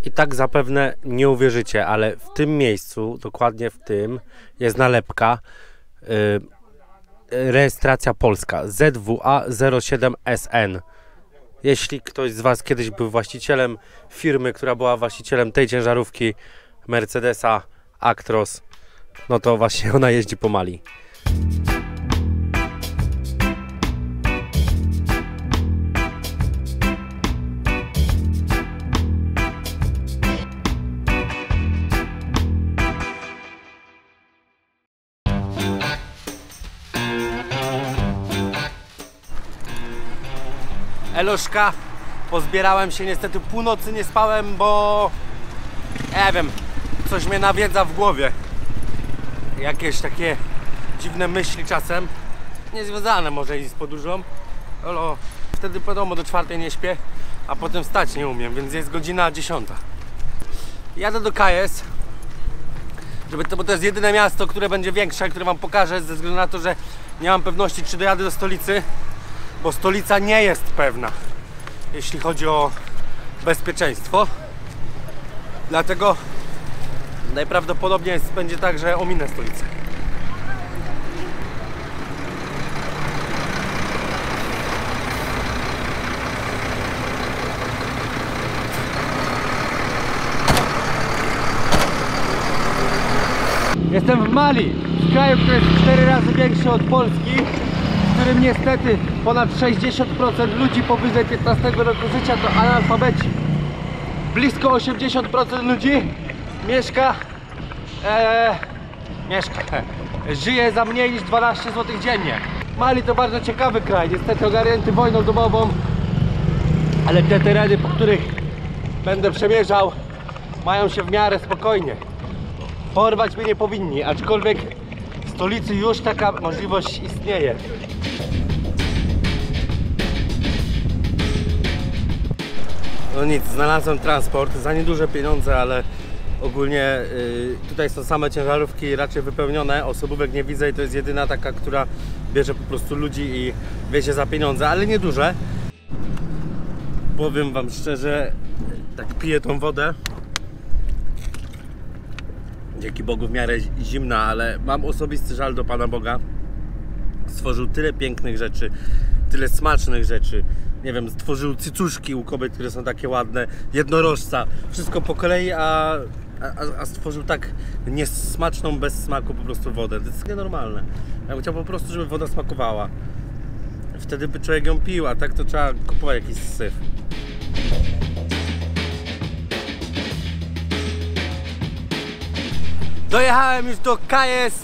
I tak zapewne nie uwierzycie, ale w tym miejscu, dokładnie w tym, jest nalepka rejestracja polska ZWA 07SN. Jeśli ktoś z Was kiedyś był właścicielem firmy, która była właścicielem tej ciężarówki Mercedesa Actros, no to właśnie ona jeździ po Mali. Eloszka, pozbierałem się, niestety północy nie spałem, bo nie wiem, coś mnie nawiedza w głowie. Jakieś takie dziwne myśli czasem, niezwiązane może i z podróżą. Ale wtedy wiadomo, do 4 nie śpię, a potem wstać nie umiem, więc jest godzina 10. Jadę do Kayes, bo to jest jedyne miasto, które będzie większe, które wam pokażę, ze względu na to, że nie mam pewności, czy dojadę do stolicy, bo stolica nie jest pewna, jeśli chodzi o bezpieczeństwo. Dlatego najprawdopodobniej będzie tak, że ominę stolicę. Jestem w Mali, w kraju, który jest 4 razy większy od Polski, w którym niestety ponad 60% ludzi powyżej 15 roku życia to analfabeci. Blisko 80% ludzi żyje za mniej niż 12 zł dziennie. Mali to bardzo ciekawy kraj, niestety ogarnięty wojną domową, ale te tereny, po których będę przemierzał, mają się w miarę spokojnie. Porwać mnie nie powinni, aczkolwiek w stolicy już taka możliwość istnieje. No nic, znalazłem transport za nieduże pieniądze, ale ogólnie tutaj są same ciężarówki raczej wypełnione, osobówek nie widzę i to jest jedyna taka, która bierze po prostu ludzi i wiezie za pieniądze, ale nieduże. Powiem wam szczerze, tak piję tą wodę. Dzięki Bogu w miarę zimna, ale mam osobisty żal do Pana Boga. Stworzył tyle pięknych rzeczy, tyle smacznych rzeczy. Nie wiem, stworzył cycuszki u kobiet, które są takie ładne, jednorożca, wszystko po kolei, a stworzył tak niesmaczną, bez smaku po prostu wodę. To jest nienormalne. Ja bym chciał po prostu, żeby woda smakowała. Wtedy by człowiek ją pił, a tak to trzeba kupować jakiś syf. Dojechałem już do Kayes.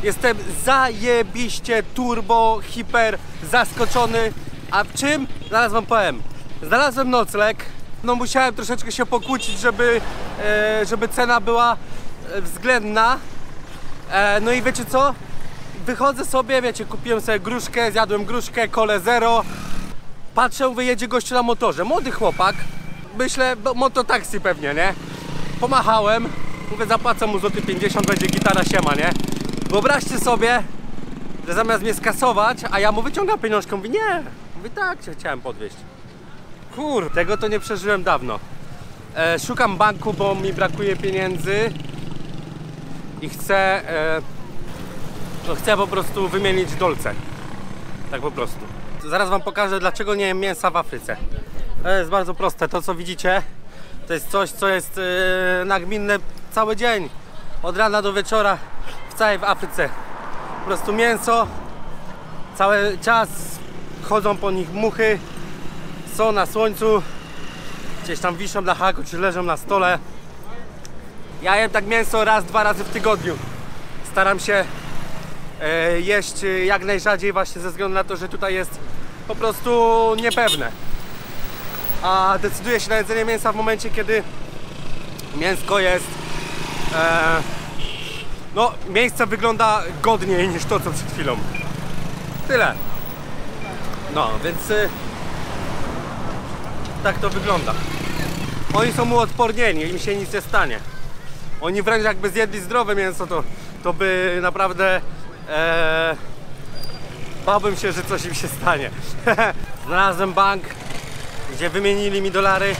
Jestem zajebiście turbo, hiper zaskoczony. A w czym? Zaraz wam powiem. Znalazłem nocleg. No musiałem troszeczkę się pokłócić, żeby cena była względna. No i wiecie co? Wychodzę sobie, wiecie, kupiłem sobie gruszkę, zjadłem gruszkę, kolę zero. Patrzę, wyjedzie gościu na motorze. Młody chłopak. Myślę, mototaksi pewnie, nie? Pomachałem. Mówię, zapłacę mu złoty 50, będzie gitara, siema, nie? Wyobraźcie sobie, że zamiast mnie skasować, a ja mu wyciągam pieniążkę, mówi nie. Mówi tak, cię chciałem podwieźć. Kur, tego to nie przeżyłem dawno. Szukam banku, bo mi brakuje pieniędzy i chcę po prostu wymienić dolce. Tak po prostu. Zaraz wam pokażę, dlaczego nie jem mięsa w Afryce. To jest bardzo proste, to co widzicie, to jest coś, co jest nagminne cały dzień, od rana do wieczora w całej Afryce. Po prostu mięso, cały czas chodzą po nich muchy, są na słońcu, gdzieś tam wiszą na haku czy leżą na stole. Ja jem tak mięso raz, 2 razy w tygodniu. Staram się jeść jak najrzadziej właśnie ze względu na to, że tutaj jest po prostu niepewne. A decyduję się na jedzenie mięsa w momencie, kiedy mięsko jest no, miejsce wygląda godniej niż to, co przed chwilą. Tyle. No, więc tak to wygląda. Oni są uodpornieni, im się nic nie stanie. Oni wręcz jakby zjedli zdrowe mięso, to by naprawdę bałbym się, że coś im się stanie. Znalazłem bank, gdzie wymienili mi dolary.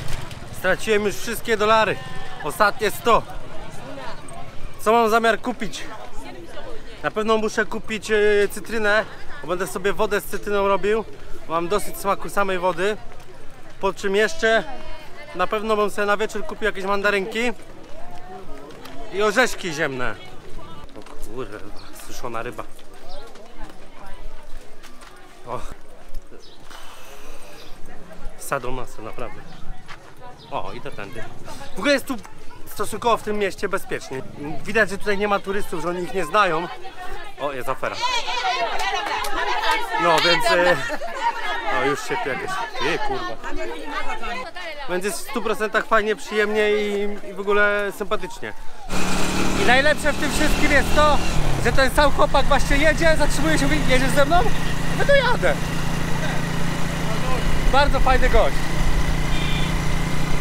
Straciłem już wszystkie dolary. Ostatnie 100. Co mam zamiar kupić? Na pewno muszę kupić cytrynę, bo będę sobie wodę z cytryną robił. Mam dosyć smaku samej wody. Po czym jeszcze na pewno bym sobie na wieczór kupił jakieś mandarynki i orzeszki ziemne. O kurwa, suszona ryba. O. Sadomaso, naprawdę. O, idę tędy. W ogóle jest tu stosunkowo w tym mieście bezpiecznie. Widać, że tutaj nie ma turystów, że oni ich nie znają. O, jest afera. No, więc... O, już się tu jakieś... Ty, kurwa. Więc jest w 100% fajnie, przyjemnie i w ogóle sympatycznie. I najlepsze w tym wszystkim jest to, że ten sam chłopak właśnie jedzie, zatrzymuje się, mówi, jedziesz ze mną? No to jadę. Bardzo fajny gość.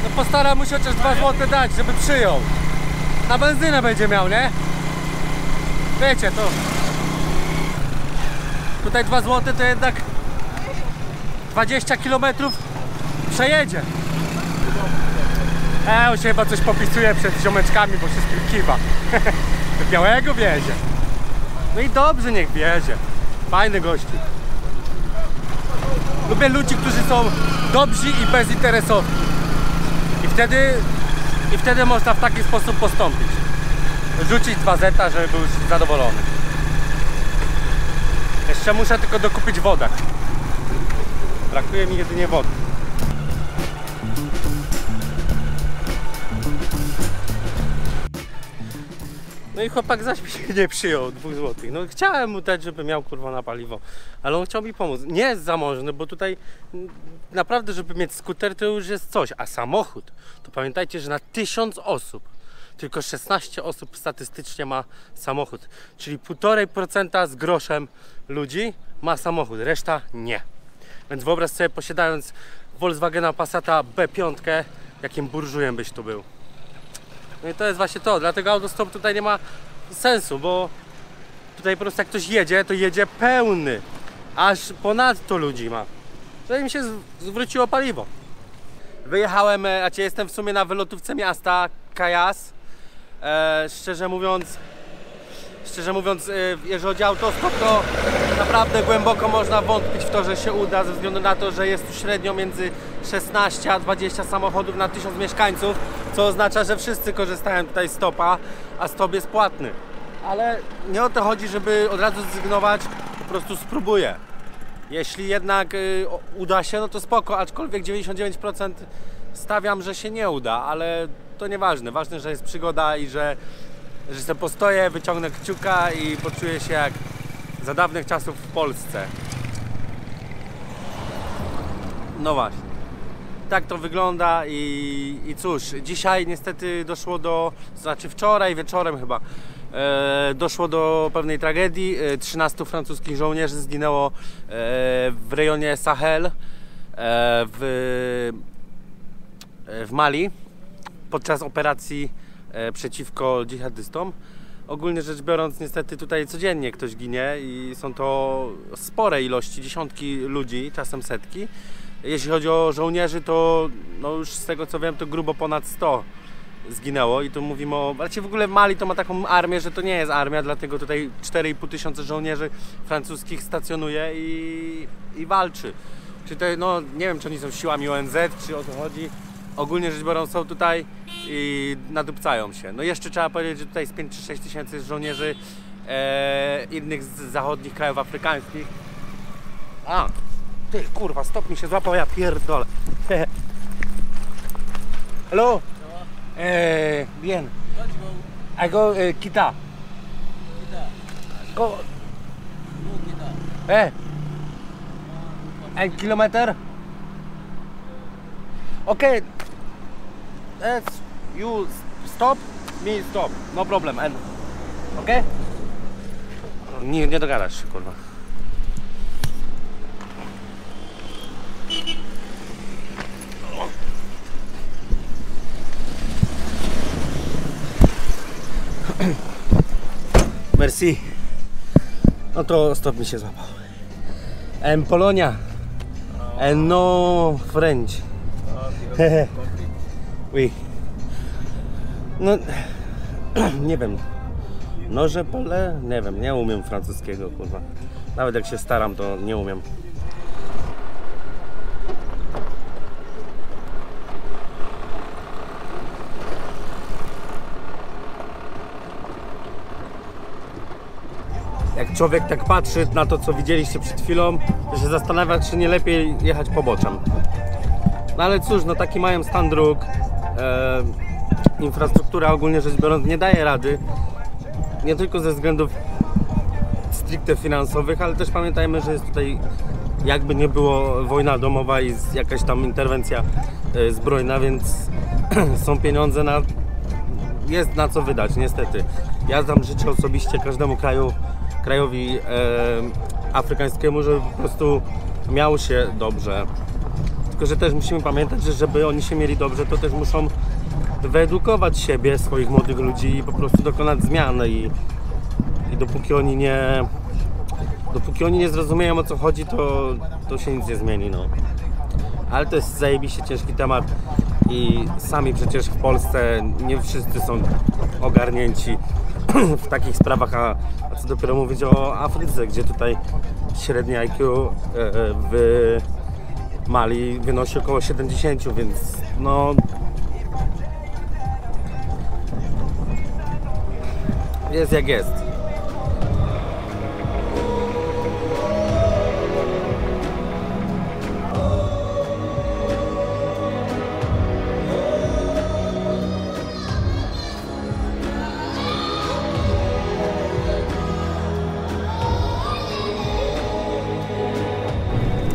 No postaram mu się chociaż 2 zł dać, żeby przyjął. Na benzynę będzie miał, nie? Wiecie, to... Tutaj 2 zł to jednak 20 km przejedzie. On się chyba coś popisuje przed ziomeczkami, bo się z tym kiwa. Białego wiezie. No i dobrze, niech wiezie. Fajny gościu. Lubię ludzi, którzy są dobrzy i bezinteresowni. I wtedy można w taki sposób postąpić. Rzucić 2 zeta, żeby był zadowolony. Jeszcze muszę tylko dokupić wodę. Brakuje mi jedynie wody. No i chłopak zaś mi się nie przyjął 2 zł. No chciałem mu dać, żeby miał kurwa na paliwo, ale on chciał mi pomóc. Nie jest zamożny, bo tutaj naprawdę, żeby mieć skuter, to już jest coś, a samochód, to pamiętajcie, że na 1000 osób tylko 16 osób statystycznie ma samochód, czyli 1,5% z groszem ludzi ma samochód, reszta nie. Więc wyobraź sobie, posiadając Volkswagena Passata B5, jakim burżujem byś tu był. No i to jest właśnie to, dlatego autostop tutaj nie ma sensu, bo tutaj po prostu jak ktoś jedzie, to jedzie pełny, aż ponadto ludzi ma. Tutaj mi się zwróciło paliwo. Wyjechałem, jestem w sumie na wylotówce miasta Kajas. Szczerze mówiąc, jeżeli chodzi o autostop, to naprawdę głęboko można wątpić w to, że się uda, ze względu na to, że jest tu średnio między 16 a 20 samochodów na 1000 mieszkańców, co oznacza, że wszyscy korzystają tutaj z stopa, a stop jest płatny. Ale nie o to chodzi, żeby od razu zrezygnować, po prostu spróbuję. Jeśli jednak uda się, no to spoko, aczkolwiek 99% stawiam, że się nie uda, ale to nieważne. Ważne, że jest przygoda i że sobie postoję, wyciągnę kciuka i poczuję się jak za dawnych czasów w Polsce. No właśnie. Tak to wygląda i cóż, dzisiaj niestety doszło do, znaczy wczoraj wieczorem chyba, doszło do pewnej tragedii. 13 francuskich żołnierzy zginęło w rejonie Sahel w Mali podczas operacji przeciwko dżihadystom. Ogólnie rzecz biorąc, niestety tutaj codziennie ktoś ginie i są to spore ilości, dziesiątki ludzi, czasem setki. Jeśli chodzi o żołnierzy, to no już z tego co wiem, to grubo ponad 100 zginęło i tu mówimy o... Znaczy w ogóle Mali to ma taką armię, że to nie jest armia, dlatego tutaj 4500 żołnierzy francuskich stacjonuje i walczy. Czy to, no nie wiem, czy oni są siłami ONZ, czy o to chodzi. Ogólnie rzecz biorąc są tutaj i nadupcają się. No jeszcze trzeba powiedzieć, że tutaj jest 5 czy 6 tysięcy żołnierzy innych z zachodnich krajów afrykańskich. A, ty kurwa, stop mi się złapał, ja pierdolę. Hello? Bien. I go Kita. Go. And kilometer? Okay. That's you stop, me stop. No problem. And okay? Nie dogadasz się, kurwa. Merci. No to stop mi się złapał. Polonia. No French. Oui. No, nie wiem. Noże pole? Nie wiem, nie umiem francuskiego, kurwa. Nawet jak się staram, to nie umiem. Jak człowiek tak patrzy na to, co widzieliście przed chwilą, to się zastanawia, czy nie lepiej jechać poboczem. No ale cóż, no taki mają stan dróg. Infrastruktura ogólnie rzecz biorąc nie daje rady. Nie tylko ze względów stricte finansowych, ale też pamiętajmy, że jest tutaj jakby nie było wojna domowa i jakaś tam interwencja zbrojna, więc są pieniądze na... jest na co wydać, niestety. Ja tam życzę osobiście każdemu krajowi afrykańskiemu, żeby po prostu miał się dobrze. Tylko że też musimy pamiętać, że żeby oni się mieli dobrze, to też muszą wyedukować siebie, swoich młodych ludzi i po prostu dokonać zmiany i dopóki oni nie zrozumieją, o co chodzi, to się nic nie zmieni, no. Ale to jest zajebiście ciężki temat i sami przecież w Polsce nie wszyscy są ogarnięci w takich sprawach, a co dopiero mówić o Afryce, gdzie tutaj średnie IQ w Mali wynosi około 70, więc no jest jak jest.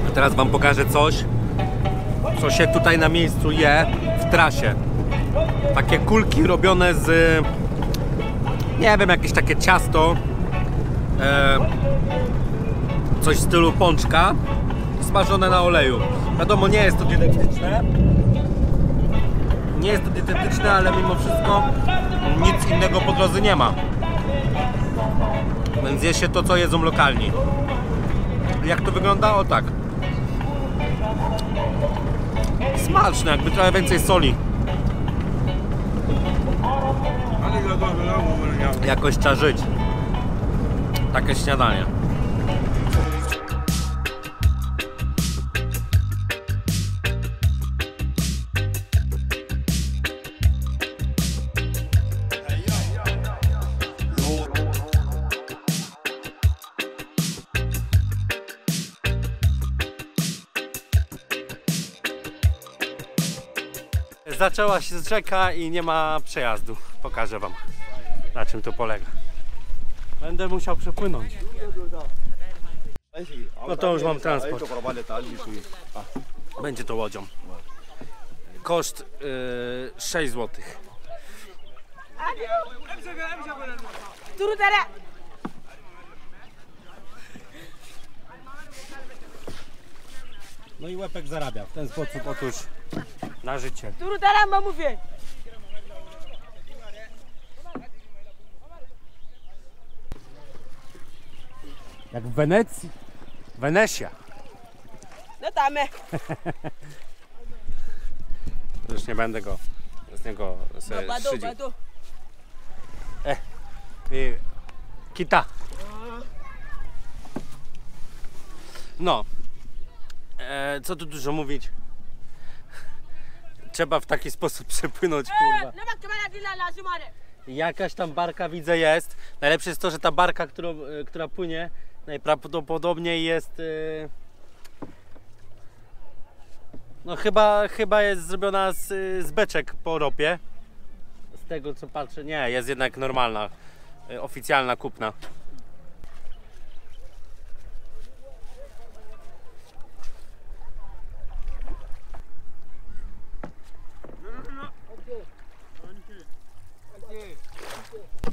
A teraz wam pokażę coś, co się tutaj na miejscu je w trasie. Takie kulki robione z, nie wiem, jakieś takie ciasto, coś w stylu pączka, smażone na oleju. Wiadomo, nie jest to dietetyczne. Nie jest to dietetyczne, ale mimo wszystko nic innego po drodze nie ma. Więc je się to, co jedzą lokalni. Jak to wygląda? O tak. Smaczne, jakby trochę więcej soli. Jakoś trzeba żyć. Takie śniadanie. Zaczęła się rzeka i nie ma przejazdu. Pokażę wam, na czym to polega. Będę musiał przepłynąć. No to już mam transport. Będzie to łodzią. Koszt 6 zł. No i łepek zarabia w ten sposób, otóż na życie. Jak w Wenecji. Wenecja. No damy. Już nie będę go z niego szydził. Kita. No. Co tu dużo mówić? Trzeba w taki sposób przepłynąć, kurwa. Jakaś tam barka widzę jest. Najlepsze jest to, że ta barka, która płynie, najprawdopodobniej jest... no chyba jest zrobiona z beczek po ropie. Z tego co patrzę, nie, jest jednak normalna, oficjalna kupna.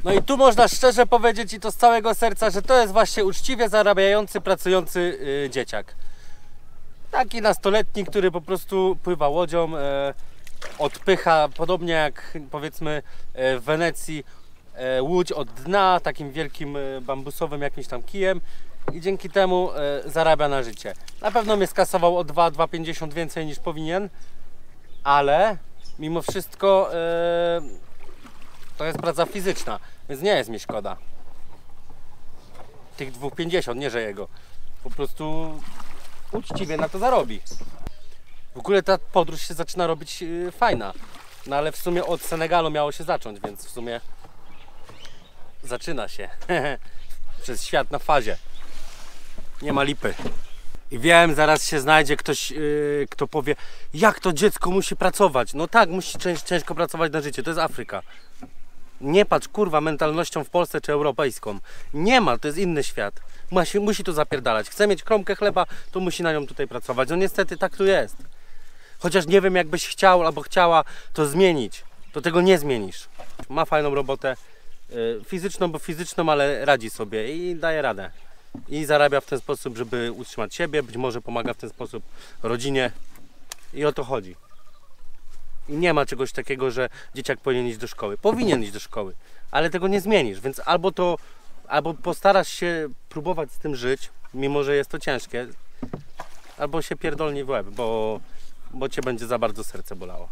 No i tu można szczerze powiedzieć i to z całego serca, że to jest właśnie uczciwie zarabiający, pracujący dzieciak. Taki nastoletni, który po prostu pływa łodzią, odpycha, podobnie jak powiedzmy w Wenecji, łódź od dna, takim wielkim bambusowym jakimś tam kijem i dzięki temu zarabia na życie. Na pewno mnie skasował o 2,50 więcej niż powinien, ale mimo wszystko to jest praca fizyczna, więc nie jest mi szkoda tych 2,50, nie że jego. Po prostu uczciwie na to zarobi. W ogóle ta podróż się zaczyna robić fajna. No ale w sumie od Senegalu miało się zacząć, więc w sumie zaczyna się. Przez świat na fazie. Nie ma lipy. I wiem, zaraz się znajdzie ktoś, kto powie, jak to dziecko musi pracować. No tak, musi ciężko pracować na życie, to jest Afryka. Nie patrz, kurwa, mentalnością w Polsce czy europejską. Nie ma, to jest inny świat. Musi tu zapierdalać. Chce mieć kromkę chleba, to musi na nią tutaj pracować. No niestety tak tu jest. Chociaż nie wiem, jakbyś chciał albo chciała to zmienić, to tego nie zmienisz. Ma fajną robotę, fizyczną, bo fizyczną, ale radzi sobie i daje radę. I zarabia w ten sposób, żeby utrzymać siebie, być może pomaga w ten sposób rodzinie i o to chodzi. I nie ma czegoś takiego, że dzieciak powinien iść do szkoły. Powinien iść do szkoły, ale tego nie zmienisz, więc albo postarasz się próbować z tym żyć, mimo że jest to ciężkie, albo się pierdolni w łeb, bo cię będzie za bardzo serce bolało.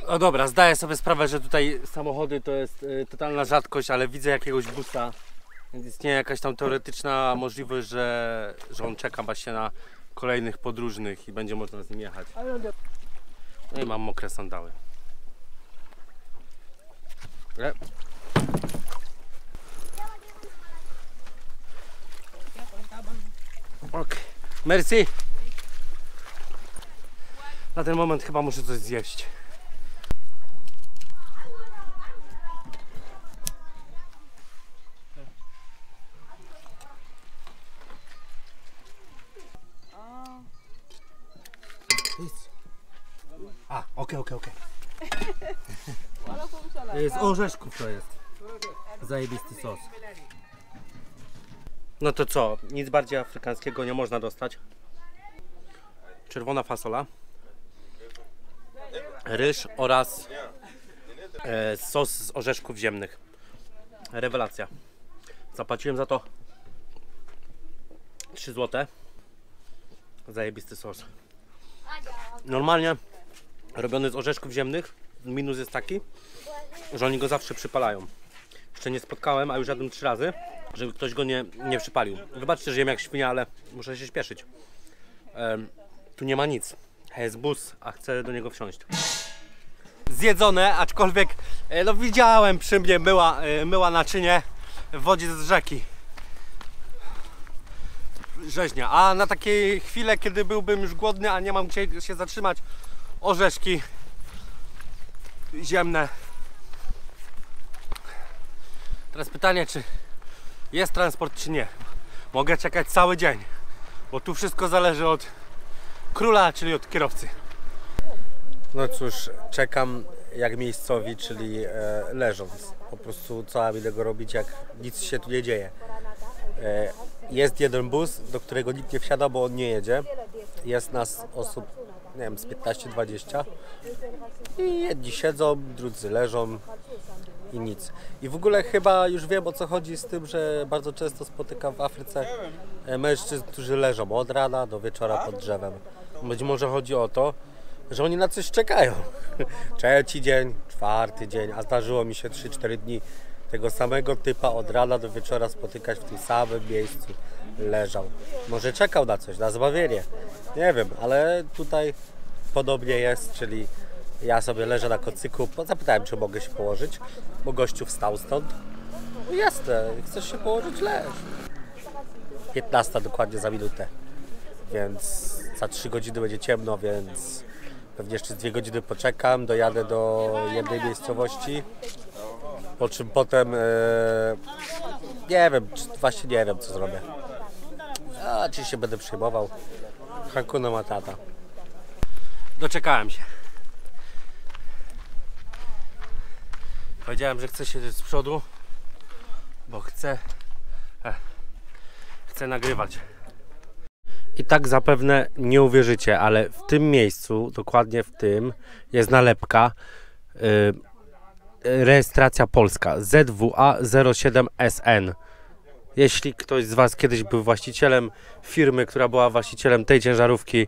O dobra, zdaję sobie sprawę, że tutaj samochody to jest totalna rzadkość, ale widzę jakiegoś busa, więc istnieje jakaś tam teoretyczna możliwość, że on czeka właśnie na kolejnych podróżnych i będzie można z nim jechać. No i mam mokre sandały. Ok, merci. Na ten moment chyba muszę coś zjeść. A, okej. Z orzeszków to jest. Zajebisty sos. No to co? Nic bardziej afrykańskiego nie można dostać. Czerwona fasola, ryż oraz sos z orzeszków ziemnych. Rewelacja. Zapłaciłem za to 3 zł. Zajebisty sos. Normalnie robiony z orzeszków ziemnych. Minus jest taki, że oni go zawsze przypalają. Jeszcze nie spotkałem, a już jadłem 3 razy, żeby ktoś go nie przypalił. Wybaczcie, że jem jak świnia, ale muszę się śpieszyć. Tu nie ma nic. Jest bus, a chcę do niego wsiąść. Zjedzone, aczkolwiek no widziałem przy mnie myła naczynie w wodzie z rzeki. Rzeźnia. A na takie chwile, kiedy byłbym już głodny, a nie mam gdzie się zatrzymać, orzeszki ziemne. Teraz pytanie, czy jest transport, czy nie. Mogę czekać cały dzień, bo tu wszystko zależy od króla, czyli od kierowcy. No cóż, czekam jak miejscowi, czyli leżąc. Po prostu co mam innego robić, jak nic się tu nie dzieje. Jest jeden bus, do którego nikt nie wsiada, bo on nie jedzie. Jest nas osób, nie wiem, z 15-20. I jedni siedzą, drudzy leżą i nic. I w ogóle chyba już wiem, o co chodzi z tym, że bardzo często spotykam w Afryce mężczyzn, którzy leżą od rana do wieczora pod drzewem. Być może chodzi o to, że oni na coś czekają. 3. dzień, 4. dzień, a zdarzyło mi się 3-4 dni tego samego typa od rana do wieczora spotykać w tym samym miejscu. Leżał. Może czekał na coś, na zbawienie. Nie wiem, ale tutaj podobnie jest, czyli ja sobie leżę na kocyku, zapytałem, czy mogę się położyć, bo gościu wstał stąd. No jasne, chcesz się położyć? Leż. 15 dokładnie za minutę, więc za 3 godziny będzie ciemno, więc pewnie jeszcze 2 godziny poczekam, dojadę do jednej miejscowości, po czym potem nie wiem, właśnie nie wiem, co zrobię. A czy się będę przejmował? Hakuna Matata. Doczekałem się. Powiedziałem, że chcę siedzieć z przodu, bo chcę nagrywać. I tak zapewne nie uwierzycie, ale w tym miejscu, dokładnie w tym, jest nalepka rejestracja polska ZWA 07SN. Jeśli ktoś z Was kiedyś był właścicielem firmy, która była właścicielem tej ciężarówki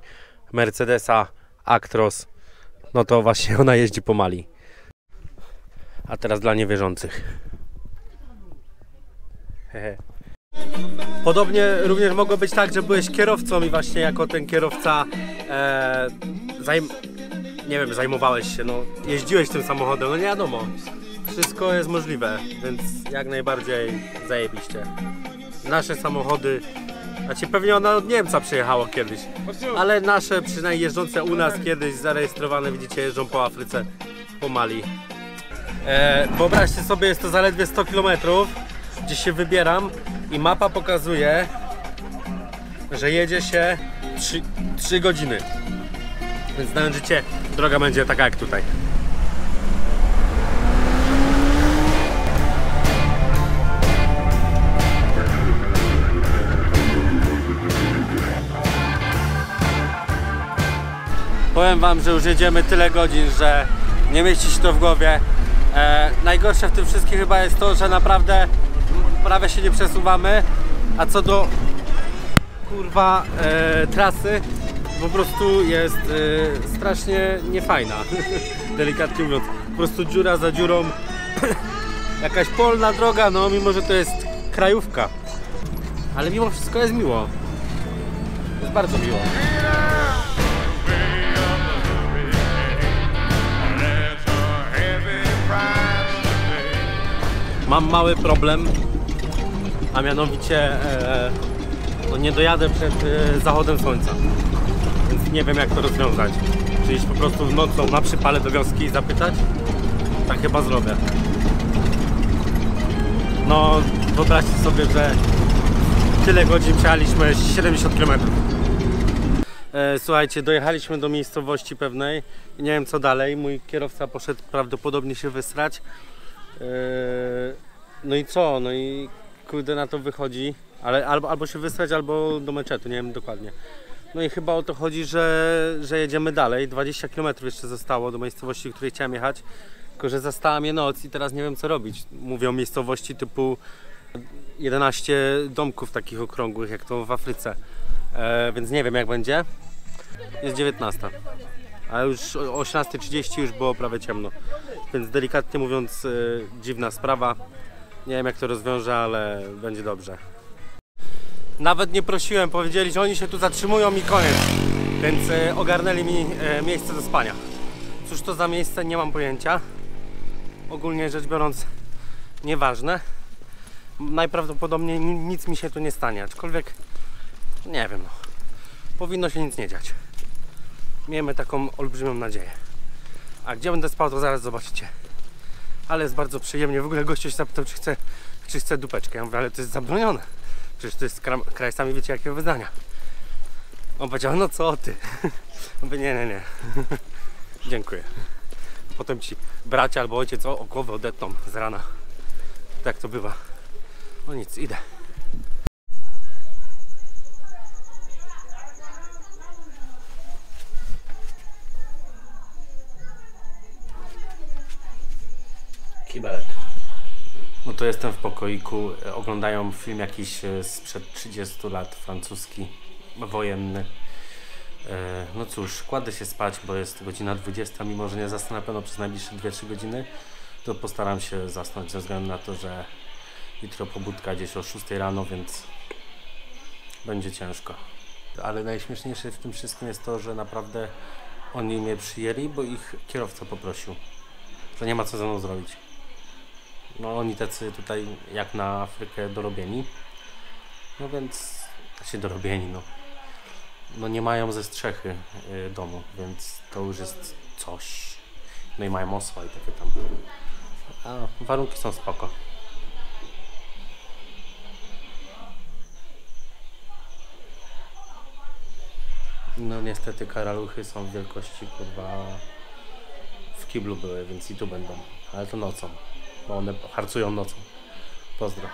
Mercedesa Actros, no to właśnie ona jeździ po Mali. A teraz dla niewierzących. Hehe. Podobnie również mogło być tak, że byłeś kierowcą i właśnie jako ten kierowca nie wiem, zajmowałeś się, no jeździłeś tym samochodem, no nie wiadomo. Wszystko jest możliwe, więc jak najbardziej zajebiście. Nasze samochody, znaczy pewnie ona od Niemca przyjechało kiedyś, ale nasze, przynajmniej jeżdżące u nas kiedyś, zarejestrowane, widzicie, jeżdżą po Afryce, po Mali. Wyobraźcie sobie, jest to zaledwie 100 km, gdzie się wybieram i mapa pokazuje, że jedzie się 3 godziny. Więc znając życie, droga będzie taka jak tutaj. Powiem Wam, że już jedziemy tyle godzin, że nie mieści się to w głowie. Najgorsze w tym wszystkim chyba jest to, że naprawdę prawie się nie przesuwamy, a co do kurwa trasy, po prostu jest strasznie niefajna, delikatnie mówiąc. Po prostu dziura za dziurą, jakaś polna droga, no mimo że to jest krajówka, ale mimo wszystko jest miło, jest bardzo miło. Mam mały problem, a mianowicie no nie dojadę przed zachodem słońca, więc nie wiem jak to rozwiązać. Czy iść po prostu nocą na przypale do wioski i zapytać? Tak chyba zrobię. No wyobraźcie sobie, że tyle godzin przejechaliśmy 70 km. Słuchajcie, dojechaliśmy do miejscowości pewnej i nie wiem co dalej. Mój kierowca poszedł prawdopodobnie się wysrać. No i co? No i kurde na to wychodzi, ale albo się wysrać, albo do meczetu, nie wiem dokładnie. No i chyba o to chodzi, że jedziemy dalej. 20 km jeszcze zostało do miejscowości, w której chciałem jechać. Tylko że zastała mnie noc i teraz nie wiem co robić. Mówię o miejscowości typu 11 domków takich okrągłych, jak to w Afryce. Więc nie wiem jak będzie. Jest 19. A już o 18:30 już było prawie ciemno. Więc delikatnie mówiąc dziwna sprawa. Nie wiem jak to rozwiąże, ale będzie dobrze. Nawet nie prosiłem, powiedzieli, że oni się tu zatrzymują i koniec. Więc ogarnęli mi miejsce do spania. Cóż to za miejsce, nie mam pojęcia. Ogólnie rzecz biorąc nieważne. Najprawdopodobniej nic mi się tu nie stanie, aczkolwiek nie wiem, no. Powinno się nic nie dziać. Miejmy taką olbrzymią nadzieję. A gdzie będę spał, to zaraz zobaczycie. Ale jest bardzo przyjemnie. W ogóle gościu się zapytał, czy chce dupeczkę. Ja mówię, ale to jest zabronione. Przecież to jest kraj, sami wiecie jakie wyznania. On powiedział, no co ty? Mówię, nie. Dziękuję. Potem ci bracia albo ojciec o głowę odetną z rana. Tak to bywa. No nic, idę. Kibelek. No to jestem w pokoiku, oglądają film jakiś sprzed 30 lat, francuski, wojenny. No cóż, kładę się spać, bo jest godzina 20, mimo że nie zasnę na pewno przez najbliższe 2-3 godziny, to postaram się zasnąć ze względu na to, że jutro pobudka gdzieś o 6 rano, więc będzie ciężko. Ale najśmieszniejsze w tym wszystkim jest to, że naprawdę oni mnie przyjęli, bo ich kierowca poprosił, że nie ma co ze mną zrobić. No oni tacy tutaj jak na Afrykę dorobieni, no więc się dorobieni, no nie mają ze strzechy domu, więc to już jest coś. No i mają osła i takie tam, a warunki są spoko. No niestety karaluchy są w wielkości kurwa w kiblu były, więc i tu będą, ale to nocą. Bo one harcują nocą. Pozdro.